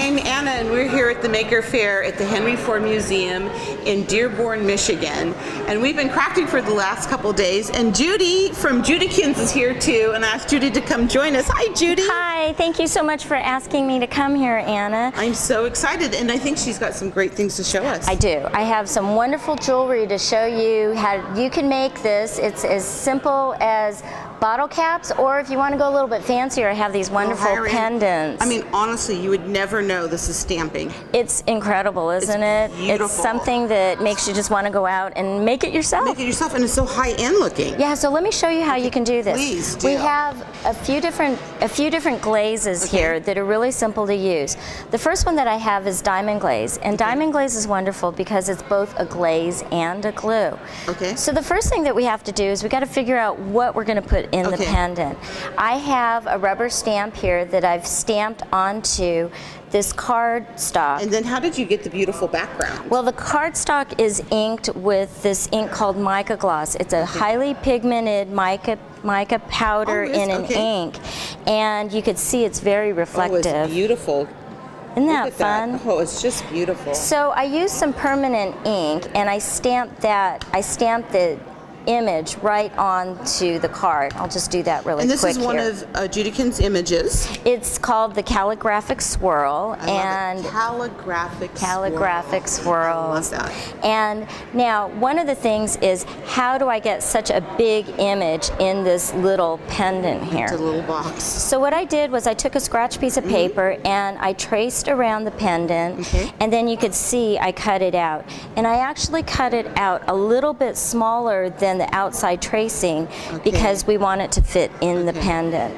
I'm Anna, and we're here at the Maker Faire at the Henry Ford Museum in Dearborn, Michigan. And we've been crafting for the last couple days. And Judi from Judikin's is here too, and I asked Judi to come join us. Hi, Judi. Hi, thank you so much for asking me to come here, Anna. I'm so excited, and I think she's got some great things to show us. I do. I have some wonderful jewelry to show you how you can make this. It's as simple as bottle caps, or if you want to go a little bit fancier, I have these wonderful pendants. I mean, honestly, you would never know this is stamping. It's incredible, isn't it? Beautiful. It's something that makes you just want to go out and make it yourself. Make it yourself, and it's so high-end looking. Yeah, so let me show you how you can do this. Please do. We have a few different glazes here that are really simple to use. The first one that I have is diamond glaze, and diamond glaze is wonderful because it's both a glaze and a glue. Okay. So the first thing that we have to do is we got to figure out what we're going to put in the pendant. I have a rubber stamp here that I've stamped onto this card stock. And then how did you get the beautiful background? Well, the cardstock is inked with this ink called mica gloss. It's a highly pigmented mica powder in an ink, and you can see it's very reflective. Oh, it's beautiful. Isn't that fun? That. Oh, it's just beautiful. So I used some permanent ink, and I stamped the image right onto the card. I'll just do that really quick. And this is one here. of Judikin's images. It's called the calligraphic swirl. Calligraphic swirl. I love that. And now one of the things is, how do I get such a big image in this little pendant here? It's a little box. So what I did was I took a scratch piece of paper and I traced around the pendant, and then you could see I cut it out. And I actually cut it out a little bit smaller than the outside tracing because we want it to fit in the pendant.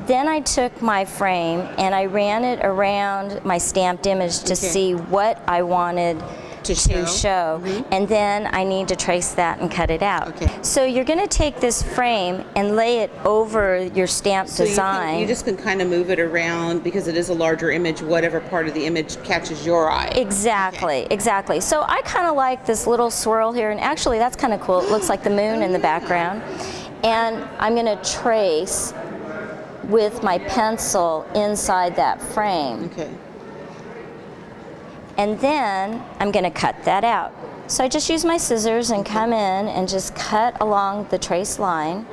Then I took my frame and I ran it around my stamped image to see what I wanted to show. And then I need to trace that and cut it out. So you're going to take this frame and lay it over your stamped design. You just can kind of move it around because it is a larger image, whatever part of the image catches your eye. Exactly, exactly. So I kind of like this little swirl here, and actually that's kind of cool. It looks like the moon in the background. And I'm going to trace with my pencil inside that frame. And then I'm going to cut that out. So I just use my scissors and come in and just cut along the trace line.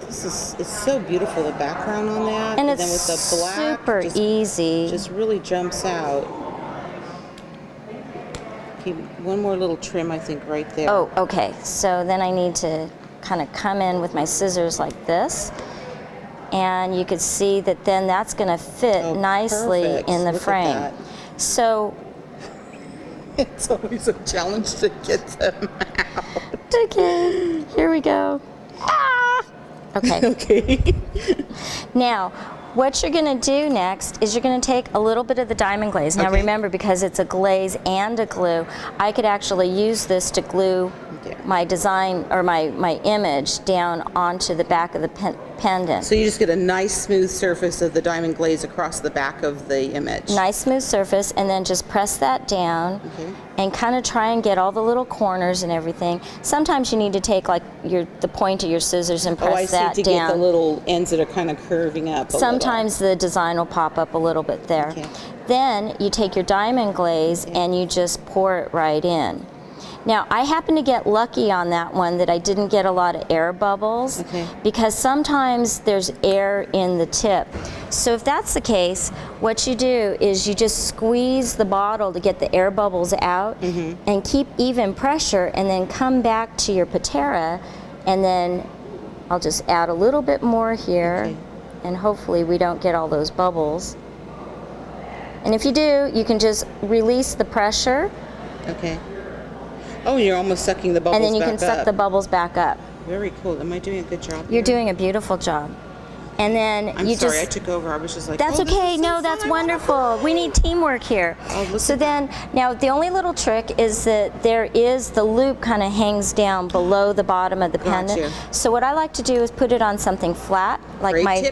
It's so beautiful, the background on that. And it's then with the black, super easy. Just really jumps out. Okay, one more little trim, I think, right there. Oh, okay. So then I need to kind of come in with my scissors like this. And you could see that then that's going to fit nicely in the frame. So it's always a challenge to get them out. Okay, here we go. Ah! Okay. Now, what you're going to do next is you're going to take a little bit of the diamond glaze. Now remember, because it's a glaze and a glue, I could actually use this to glue my design or my image down onto the back of the pendant. So you just get a nice smooth surface of the diamond glaze across the back of the image. Nice smooth surface, and then just press that down and kind of try and get all the little corners and everything. Sometimes you need to take like the point of your scissors and press that down. To get the little ends that are kind of curving up a Sometimes the design will pop up a little bit there. Then you take your diamond glaze and you just pour it right in. Now, I happen to get lucky on that one that I didn't get a lot of air bubbles because sometimes there's air in the tip. So if that's the case, what you do is you just squeeze the bottle to get the air bubbles out and keep even pressure, and then come back to your patera, and then I'll just add a little bit more here, and hopefully we don't get all those bubbles. And if you do, you can just release the pressure. Oh, you're almost sucking the bubbles back up. And then you can suck the bubbles back up. Very cool. Am I doing a good job? You're doing a beautiful job. And then I'm sorry, I took over. I was just like, that's okay. No, that's wonderful. We need teamwork here. So then, now the only little trick is that the loop kind of hangs down below the bottom of the pendant. So what I like to do is put it on something flat, like my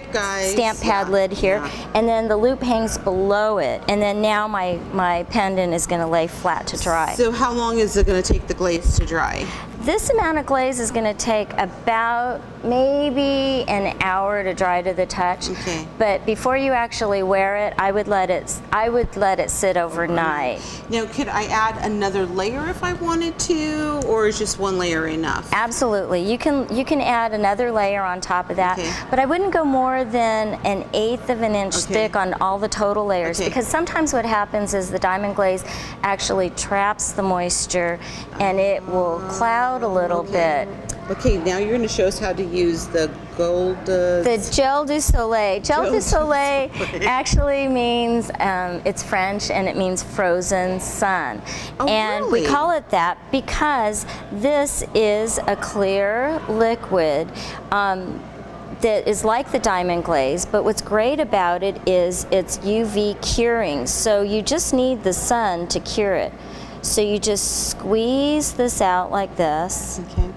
stamp pad lid here, and then the loop hangs below it. And then now my pendant is going to lay flat to dry. So how long is it going to take the glaze to dry? This amount of glaze is going to take about maybe an hour to dry to the touch. Okay. But before you actually wear it, I would let it sit overnight. Now, could I add another layer if I wanted to, or is just one layer enough? Absolutely. You can add another layer on top of that, Okay. but I wouldn't go more than 1/8 of an inch thick on all the total layers, because sometimes what happens is the diamond glaze actually traps the moisture and it will cloud a little bit. Okay, now you're going to show us how to use the gold. The Gel du Soleil. Gel du Soleil actually means, it's French, and it means frozen sun. Oh, and really? we call it that because this is a clear liquid that is like the diamond glaze, but what's great about it is it's UV curing. So you just need the sun to cure it. So you just squeeze this out like this. Okay.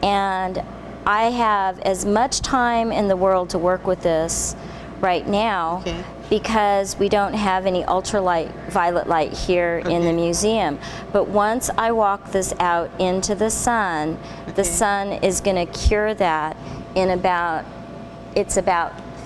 And I have as much time in the world to work with this right now because we don't have any violet light here in the museum. But once I walk this out into the sun is going to cure that in about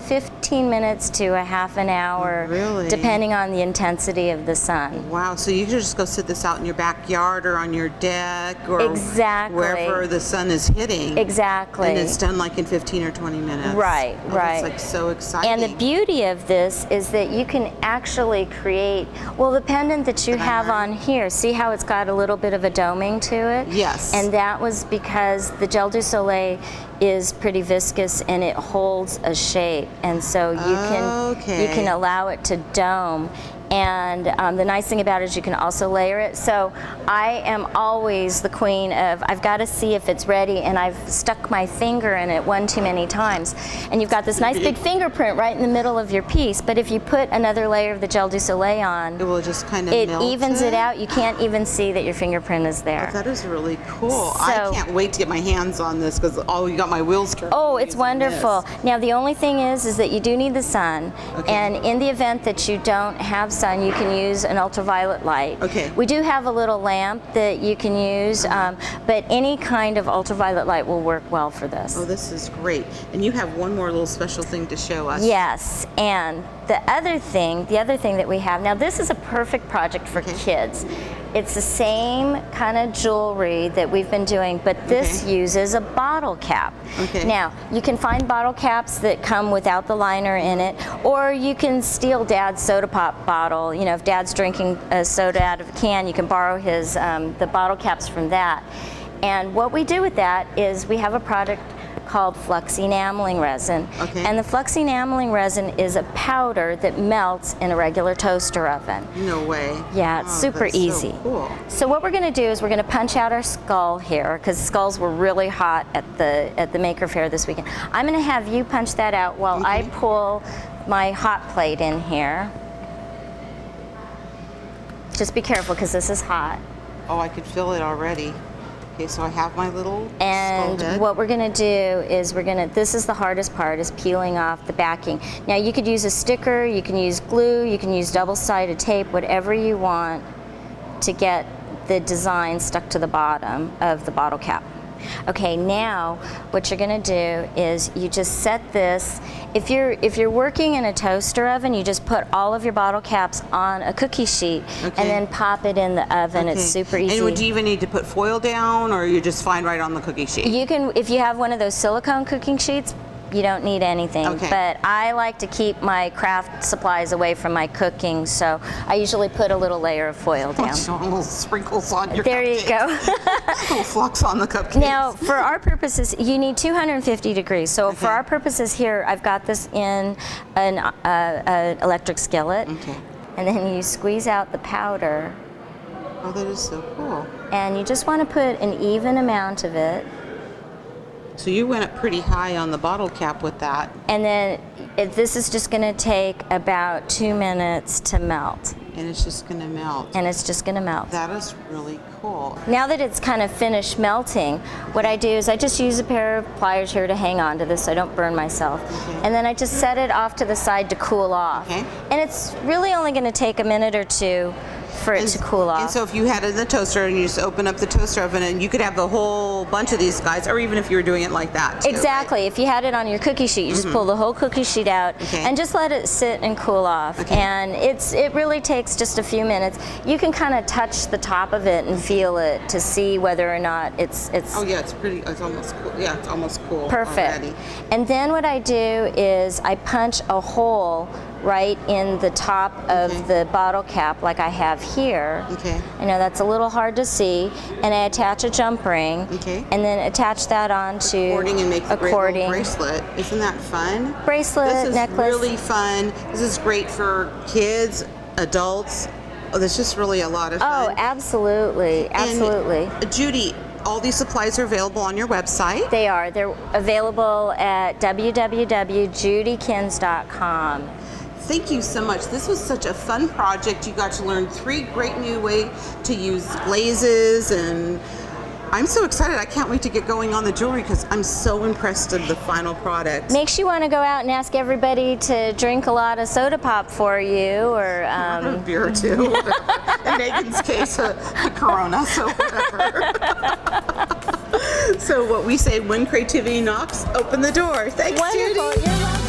15 minutes to a half an hour, depending on the intensity of the sun. Wow, so you can just go sit this out in your backyard or on your deck or wherever the sun is hitting. Exactly. And it's done like in 15 or 20 minutes. Right, right. That's like so exciting. And the beauty of this is that you can actually create, well, the pendant that you have on here, see how it's got a little bit of a doming to it? Yes. And that was because the Gel du Soleil is pretty viscous and it holds a shape, and so you can allow it to dome. And the nice thing about it is you can also layer it. So I am always the queen of, I've got to see if it's ready, and I've stuck my finger in it one too many times. And you've got this nice big fingerprint right in the middle of your piece, but if you put another layer of the Gel du Soleil on, it will just kind of it melt evens it out. You can't even see that your fingerprint is there. Oh, that is really cool. So, I can't wait to get my hands on this because you got my wheels turning. Oh, it's wonderful. Now the only thing is that you do need the sun, and in the event that you don't have sun, you can use an ultraviolet light. We do have a little lamp that you can use, but any kind of ultraviolet light will work well for this. Oh, this is great. And you have one more little special thing to show us. Yes, and the other thing that we have, now this is a perfect project for kids. It's the same kind of jewelry that we've been doing, but this uses a bottle cap. Now, you can find bottle caps that come without the liner in it, or you can steal Dad's soda pop bottle. You know, if Dad's drinking a soda out of a can, you can borrow his the bottle caps from that. And what we do with that is we have a product called flux enameling resin. And the flux enameling resin is a powder that melts in a regular toaster oven. No way. Yeah, it's super easy. So cool. So what we're going to do is we're going to punch out our skull here, because skulls were really hot at the Maker Faire this weekend. I'm going to have you punch that out while I pull my hot plate in here. Just be careful because this is hot. Oh, I could feel it already. Okay, so I have my little And skull head. what we're going to do is this is the hardest part, is peeling off the backing. Now you could use a sticker, you can use glue, you can use double-sided tape, whatever you want to get the design stuck to the bottom of the bottle cap. Okay, now what you're going to do is you just set this. If you're working in a toaster oven, you just put all of your bottle caps on a cookie sheet and then pop it in the oven. It's super easy. And would you even need to put foil down, or you just fine right on the cookie sheet? You can, if you have one of those silicone cooking sheets, you don't need anything. But I like to keep my craft supplies away from my cooking, so I usually put a little layer of foil down. Little sprinkles on your There you go. Little flux on the cupcakes. Now, for our purposes, you need 250 degrees. So for our purposes here, I've got this in an electric skillet, and then you squeeze out the powder. Oh, that is so cool. And you just want to put an even amount of it. So you went up pretty high on the bottle cap with that. And then this is just going to take about 2 minutes to melt. And it's just going to melt. And it's just going to melt. That is really cool. Now that it's kind of finished melting, what I do is I just use a pair of pliers here to hang on to this so I don't burn myself. And then I just set it off to the side to cool off. And it's really only going to take a minute or two for it to cool off. And so if you had it in the toaster and you just open up the toaster oven, and you could have the whole bunch of these guys, or even if you were doing it like that too, exactly. right? If you had it on your cookie sheet, you just pull the whole cookie sheet out Okay. and just let it sit and cool off. Okay. And it really takes just a few minutes. You can kind of touch the top of it and feel it to see whether or not it's Oh yeah, it's almost cool. Yeah, it's almost cool. perfect. Already. And then what I do is I punch a hole right in the top of the bottle cap like I have here. Okay. I know that's a little hard to see. And I attach a jump ring. Okay. And then attach that onto Cording and make the a great little cording. bracelet. Isn't that fun? Bracelet, This is necklace. really fun. This is great for kids, adults. Oh, there's just really a lot of fun. Oh, absolutely, absolutely. And, Judi, all these supplies are available on your website. They are. They're available at www.judikins.com. Thank you so much. This was such a fun project. You got to learn 3 great new ways to use glazes, and I'm so excited. I can't wait to get going on the jewelry because I'm so impressed with the final product. Makes you want to go out and ask everybody to drink a lot of soda pop for you, or A beer or two. In Megan's case, a Corona, so whatever. So what we say, when creativity knocks, open the door. Thanks, wonderful. Judi. You're welcome.